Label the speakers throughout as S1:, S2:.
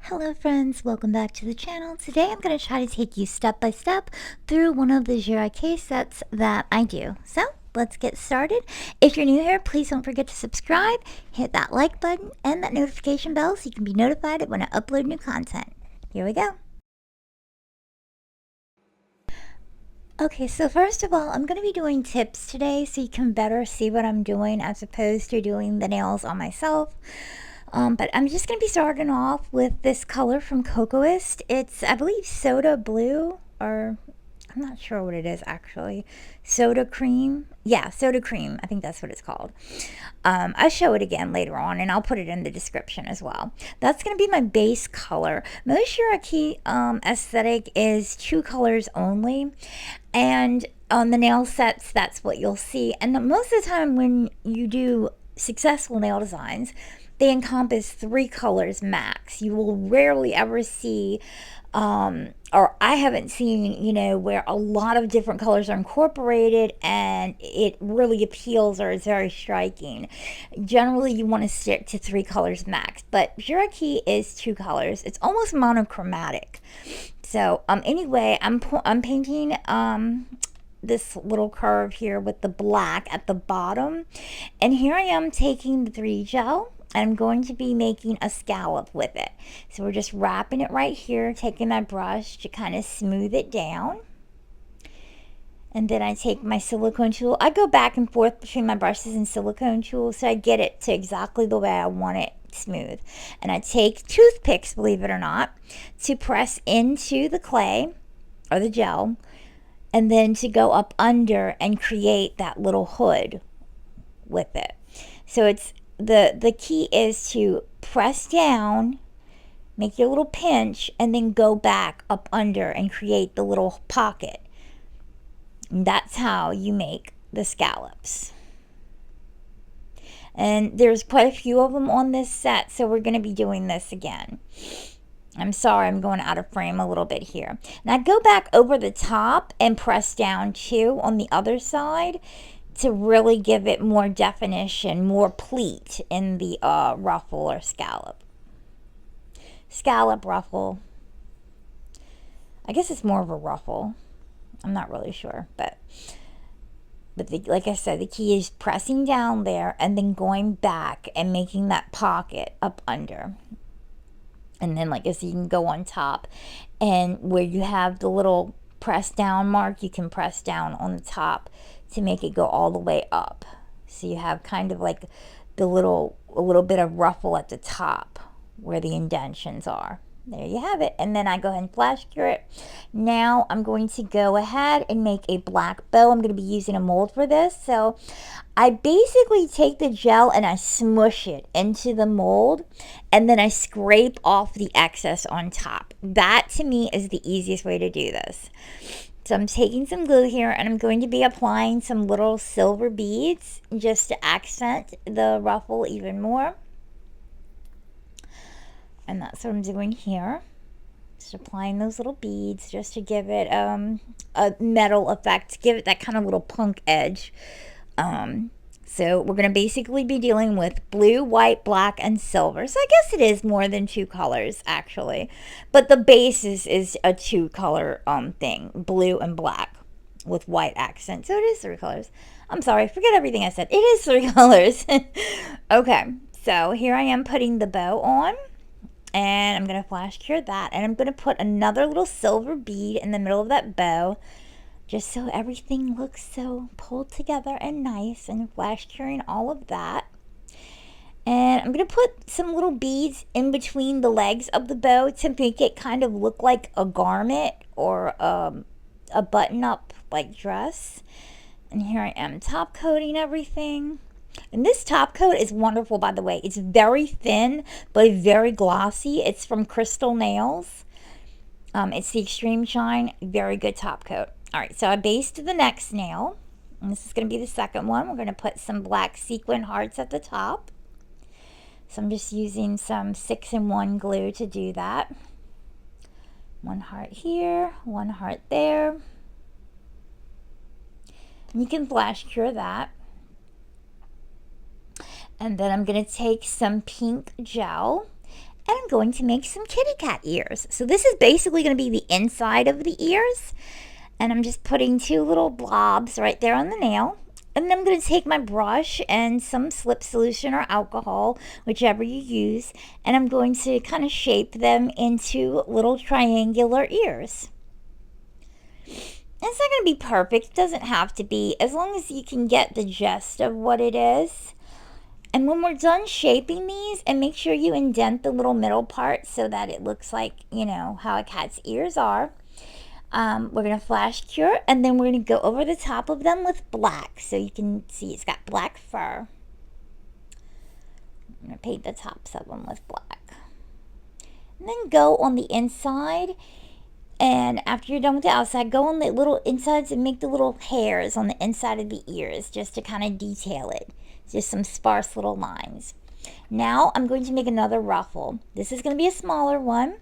S1: Hello friends, welcome back to the channel. Today I'm going to try to take you step by step through one of the Jirai Kei sets that I do. So let's get started. If you're new here, please don't forget to subscribe, hit that like button and that notification bell so you can be notified when I upload new content. Here we go. Okay, so first of all, I'm going to be doing tips today so you can better see what I'm doing as opposed to doing the nails on myself. But I'm just going to be starting off with this color from Kokoist. It's, I believe, soda blue, or I'm not sure what it is actually. Soda cream. Yeah, soda cream. I think that's what it's called. I'll show it again later on, and I'll put it in the description as well. That's going to be my base color. Most Jirai Kei aesthetic is 2 colors only, and on the nail sets, that's what you'll see. And most of the time when you do successful nail designs, they encompass 3 colors max. You will rarely ever see, or I haven't seen, where a lot of different colors are incorporated and it really appeals or is very striking. Generally, you want to stick to 3 colors max, but Jirai Kei is 2 colors. It's almost monochromatic. So, anyway, I'm painting, this little curve here with the black at the bottom, and here I am taking the 3D gel. I'm going to be making a scallop with it. So we're just wrapping it right here, taking my brush to kind of smooth it down. And then I take my silicone tool. I go back and forth between my brushes and silicone tools so I get it to exactly the way I want it smooth. And I take toothpicks, believe it or not, to press into the clay or the gel, and then to go up under and create that little hood with it. So it's the key is to press down, make your little pinch, and then go back up under and create the little pocket. And that's how you make the scallops. And there's quite a few of them on this set, so we're going to be doing this again. I'm sorry, I'm going out of frame a little bit here. Now go back over the top and press down too on the other side to really give it more definition, more pleat in the ruffle or scallop. Scallop, ruffle. I guess it's more of a ruffle. I'm not really sure, but like I said, the key is pressing down there and then going back and making that pocket up under. And then, like I said, you can go on top, and where you have the little press down mark, you can press down on the top to make it go all the way up. So you have kind of like a little bit of ruffle at the top where the indentions are. There you have it. And then I go ahead and flash cure it. Now I'm going to go ahead and make a black bow. I'm going to be using a mold for this. So I basically take the gel and I smush it into the mold, and then I scrape off the excess on top. That to me is the easiest way to do this. So I'm taking some glue here, and I'm going to be applying some little silver beads just to accent the ruffle even more. And that's what I'm doing here. Just applying those little beads just to give it a metal effect, to give it that kind of little punk edge. So we're going to basically be dealing with blue, white, black, and silver. So I guess it is more than 2 colors, actually. But the base is a 2 color thing, blue and black with white accent. So it is 3 colors. I'm sorry, forget everything I said. It is 3 colors. Okay, so here I am putting the bow on. And I'm going to flash cure that. And I'm going to put another little silver bead in the middle of that bow, just so everything looks so pulled together and nice, and flash curing all of that. And I'm going to put some little beads in between the legs of the bow to make it kind of look like a garment or a button-up like dress. And here I am top coating everything. And this top coat is wonderful, by the way. It's very thin, but very glossy. It's from Crystal Nails. It's the Extreme Shine. Very good top coat. All right, so I based the next nail. And this is going to be the second one. We're going to put some black sequin hearts at the top. So I'm just using some 6-in-1 glue to do that. 1 heart here, 1 heart there. And you can flash cure that. And then I'm going to take some pink gel And I'm going to make some kitty cat ears. So this is basically going to be the inside of the ears. And I'm just putting 2 little blobs right there on the nail. And then I'm going to take my brush and some slip solution or alcohol, whichever you use, and I'm going to kind of shape them into little triangular ears. It's not going to be perfect. It doesn't have to be, as long as you can get the gist of what it is. And when we're done shaping these, and make sure you indent the little middle part so that it looks like, you know, how a cat's ears are. We're going to flash cure, and then we're going to go over the top of them with black. So you can see it's got black fur. I'm going to paint the tops of them with black. And then go on the inside. And after you're done with the outside, go on the little insides and make the little hairs on the inside of the ears just to kind of detail it. Just some sparse little lines. Now I'm going to make another ruffle. This is going to be a smaller one.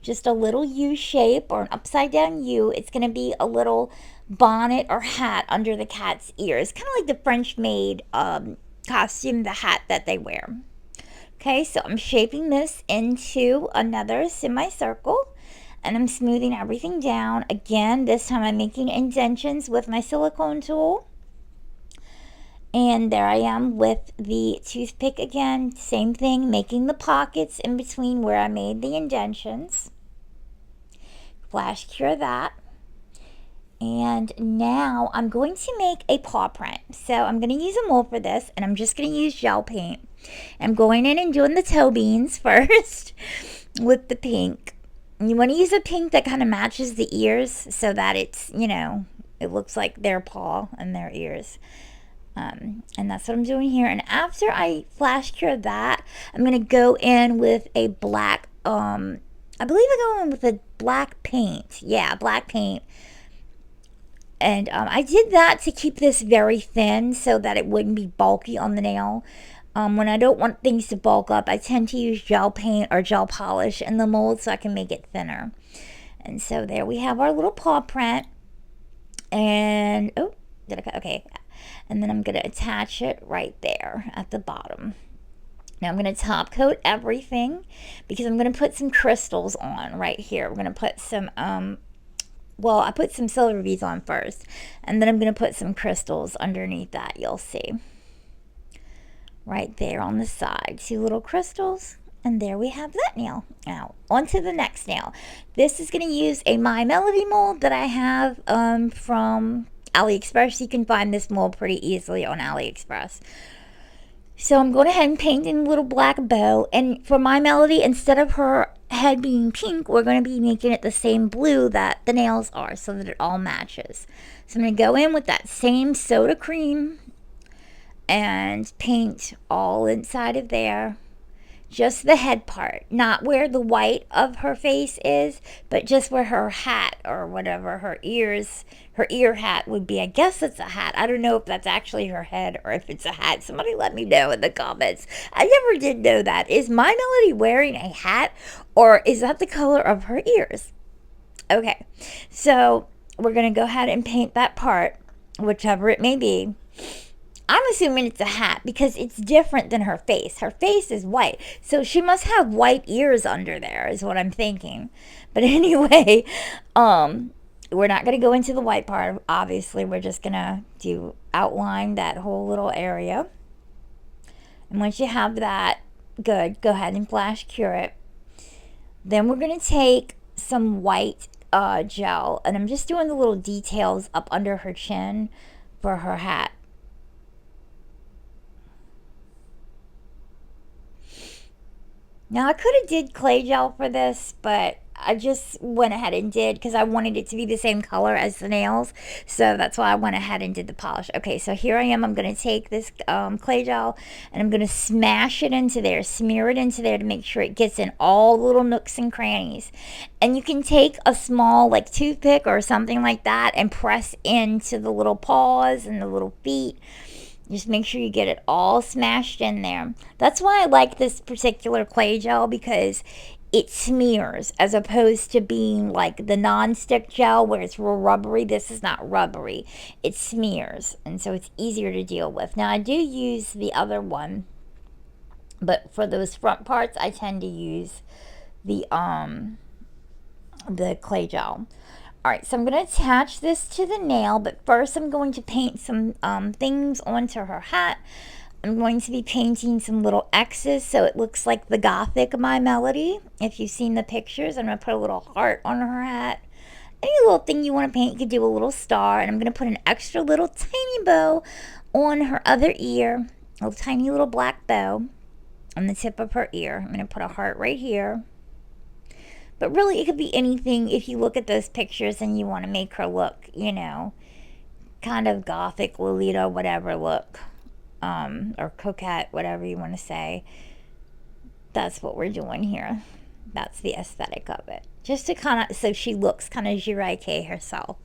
S1: Just a little U shape or an upside down U. It's going to be a little bonnet or hat under the cat's ears. Kind of like the French maid costume, the hat that they wear. Okay, so I'm shaping this into another semicircle. And I'm smoothing everything down. Again, this time I'm making indentions with my silicone tool. And there I am with the toothpick again. Same thing, making the pockets in between where I made the indentions. Flash cure that. And now I'm going to make a paw print. So I'm going to use a mold for this, and I'm just going to use gel paint. I'm going in and doing the toe beans first with the pink. You want to use a pink that kind of matches the ears so that it's, you know, it looks like their paw and their ears. And that's what I'm doing here. And after I flash cure that, I'm going to go in with a black, I believe I go in with a black paint. Yeah, black paint. And I did that to keep this very thin so that it wouldn't be bulky on the nail. When I don't want things to bulk up, I tend to use gel paint or gel polish in the mold so I can make it thinner. And so there we have our little paw print. And, oh, did I cut? Okay. And then I'm going to attach it right there at the bottom. Now I'm going to top coat everything because I'm going to put some crystals on right here. We're going to put some, well, I put some silver beads on first. And then I'm going to put some crystals underneath that, you'll see. Right there on the side, 2 little crystals, and there we have that nail. Now on to the next nail. This is going to use a My Melody mold that I have from AliExpress. You can find this mold pretty easily on AliExpress. So I'm going ahead and paint in a little black bow, and for My Melody, instead of her head being pink, we're going to be making it the same blue that the nails are so that it all matches. So I'm going to go in with that same soda cream and paint all inside of there, just the head part, not where the white of her face is, but just where her hat or whatever, her ears, her ear hat would be. I guess it's a hat. I don't know if that's actually her head or if it's a hat. Somebody let me know in the comments. I never did know that. Is My Melody wearing a hat, or is that the color of her ears? Okay, so we're going to go ahead and paint that part, whichever it may be. I'm assuming it's a hat because it's different than her face. Her face is white, so she must have white ears under there is what I'm thinking. But anyway, we're not going to go into the white part. Obviously, we're just going to outline that whole little area. And once you have that, good, go ahead and flash cure it. Then we're going to take some white gel, and I'm just doing the little details up under her chin for her hat. Now, I could have did clay gel for this, but I just went ahead and did because I wanted it to be the same color as the nails. So that's why I went ahead and did the polish. Okay, so here I am. I'm going to take this clay gel and I'm going to smash it into there, smear it into there to make sure it gets in all the little nooks and crannies. And you can take a small like toothpick or something like that and press into the little paws and the little feet. Just make sure you get it all smashed in there. That's why I like this particular clay gel, because it smears as opposed to being like the non-stick gel where it's real rubbery. This is not rubbery. It smears, and so it's easier to deal with. Now, I do use the other one But for those front parts, I tend to use the clay gel. Alright, so I'm going to attach this to the nail, but first I'm going to paint some things onto her hat. I'm going to be painting some little X's so it looks like the Gothic My Melody. If you've seen the pictures, I'm going to put a little heart on her hat. Any little thing you want to paint, you could do a little star. And I'm going to put an extra little tiny bow on her other ear. A tiny little black bow on the tip of her ear. I'm going to put a heart right here. But really, it could be anything if you look at those pictures and you want to make her look, you know, kind of Gothic Lolita, whatever look. Or coquette, whatever you want to say. That's what we're doing here. That's the aesthetic of it. Just to kind of, so she looks kind of Jirai Kei herself.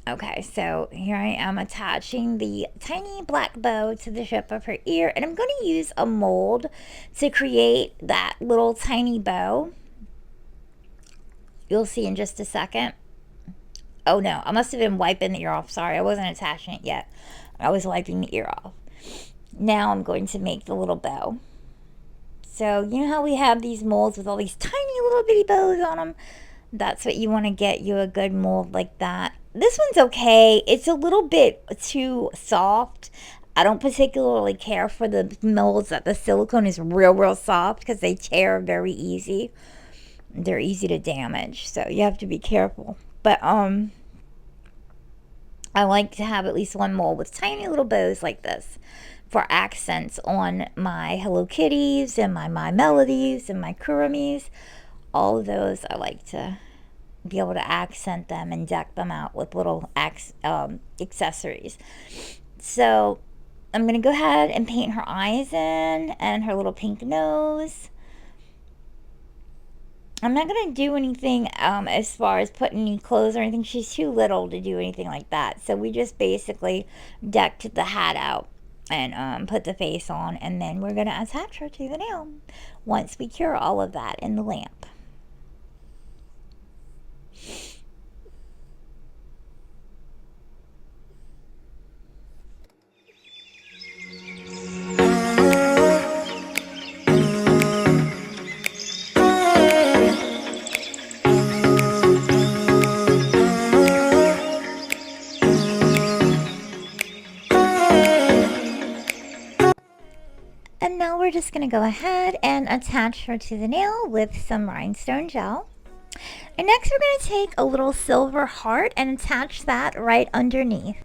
S1: Okay, so here I am attaching the tiny black bow to the tip of her ear. And I'm going to use a mold to create that little tiny bow. You'll see in just a second. Oh no, I must have been wiping the ear off. Sorry, I wasn't attaching it yet. I was wiping the ear off. Now I'm going to make the little bow. So you know how we have these molds with all these tiny little bitty bows on them? That's what you want to get you a good mold like that. This one's okay. It's a little bit too soft. I don't particularly care for the molds that the silicone is real soft because they tear very easy. They're easy to damage, so you have to be careful. But I like to have at least one mold with tiny little bows like this for accents on my Hello Kitties and my Melodies and my Kurumis. All of those I like to be able to accent them and deck them out with little accessories. So I'm going to go ahead and paint her eyes in and her little pink nose. I'm not going to do anything as far as putting any clothes or anything. She's too little to do anything like that. So we just basically decked the hat out and put the face on. And then we're going to attach her to the nail once we cure all of that in the lamp. And now we're just going to go ahead and attach her to the nail with some rhinestone gel. And next we're going to take a little silver heart and attach that right underneath.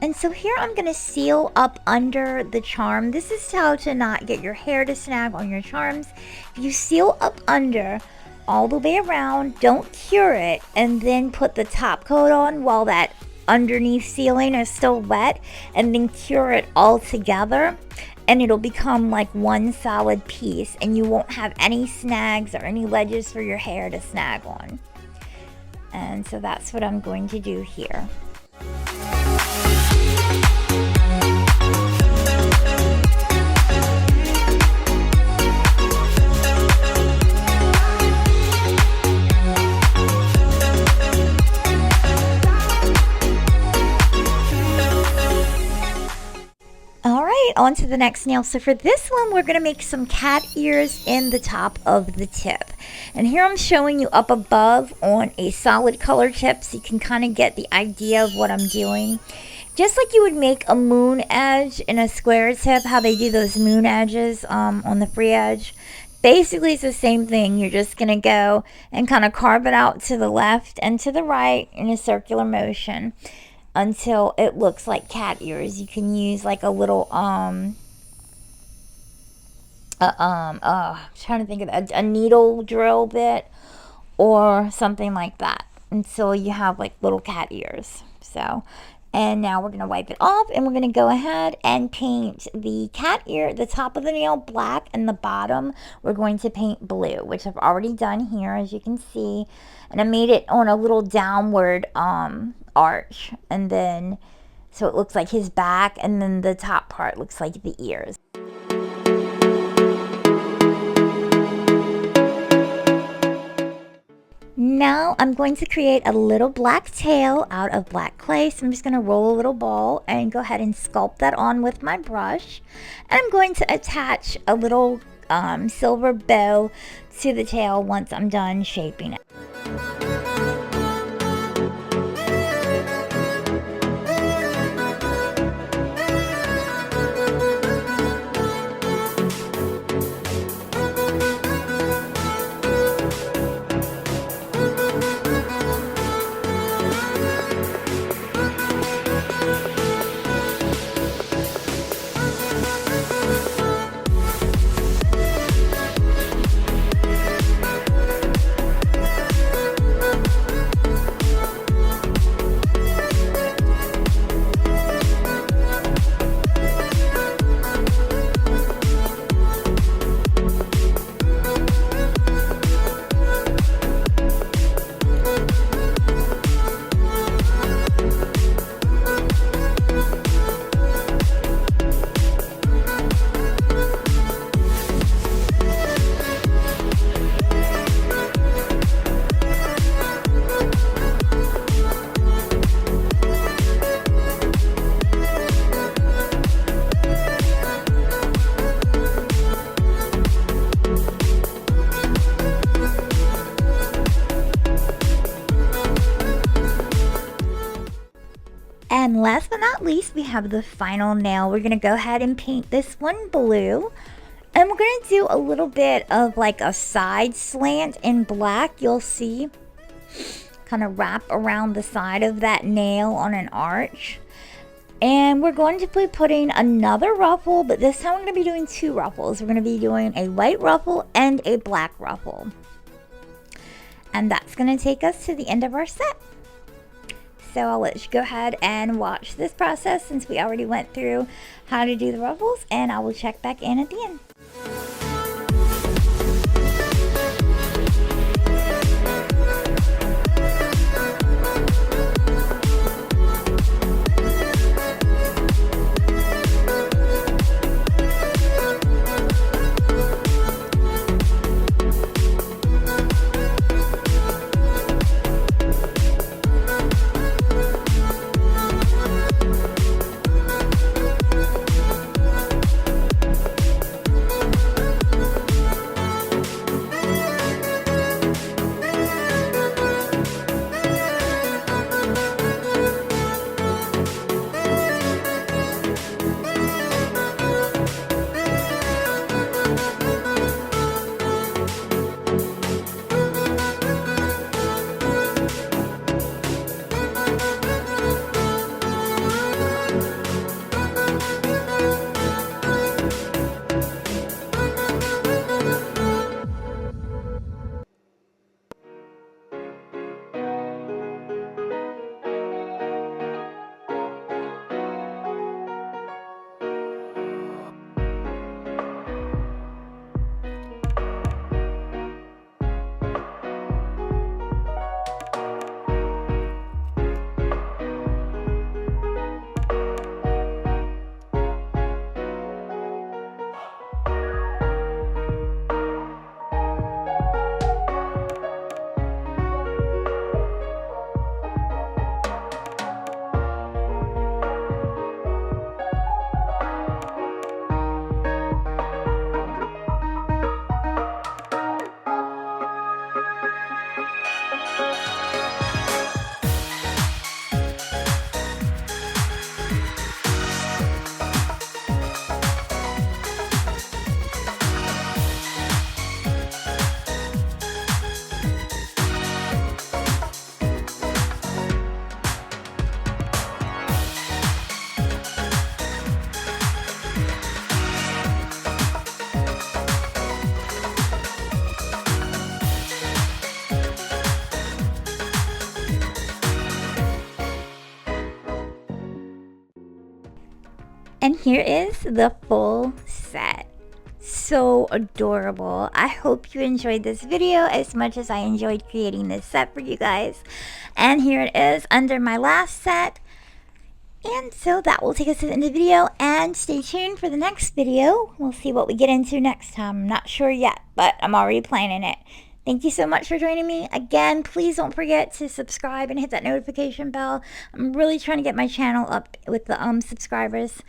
S1: And so here I'm going to seal up under the charm. This is how to not get your hair to snag on your charms. If you seal up under all the way around, don't cure it, and then put the top coat on while that underneath sealing is still wet, and then cure it all together, and it'll become like one solid piece, and you won't have any snags or any ledges for your hair to snag on. And so that's what I'm going to do here. On to the next nail. So for this one, we're going to make some cat ears in the top of the tip. And here I'm showing you up above on a solid color tip so you can kind of get the idea of what I'm doing. Just like you would make a moon edge in a square tip, how they do those moon edges on the free edge. Basically, it's the same thing. You're just going to go and kind of carve it out to the left and to the right in a circular motion until it looks like cat ears. You can use like a little I'm trying to think of a needle drill bit or something like that until you have like little cat ears. So, and now we're going to wipe it off, and we're going to go ahead and paint the cat ear, the top of the nail black, and the bottom we're going to paint blue, which I've already done here, as you can see. And I made it on a little downward arch, and then so it looks like his back, and then the top part looks like the ears. now I'm going to create a little black tail out of black clay. So I'm just going to roll a little ball and go ahead and sculpt that on with my brush. And I'm going to attach a little silver bow to the tail once I'm done shaping it. And last but not least, we have the final nail. We're going to go ahead and paint this one blue. And we're going to do a little bit of like a side slant in black. You'll see kind of wrap around the side of that nail on an arch. And we're going to be putting another ruffle, but this time we're going to be doing two ruffles. We're going to be doing a white ruffle and a black ruffle. And that's going to take us to the end of our set. So I'll let you go ahead and watch this process since we already went through how to do the ruffles, and I will check back in at the end. And here is the full set. So adorable. I hope you enjoyed this video as much as I enjoyed creating this set for you guys. And here it is under my last set. And so that will take us to the end of the video, and stay tuned for the next video. We'll see what we get into next time. I'm not sure yet, but I'm already planning it. Thank you so much for joining me. Again, please don't forget to subscribe and hit that notification bell. I'm really trying to get my channel up with the subscribers.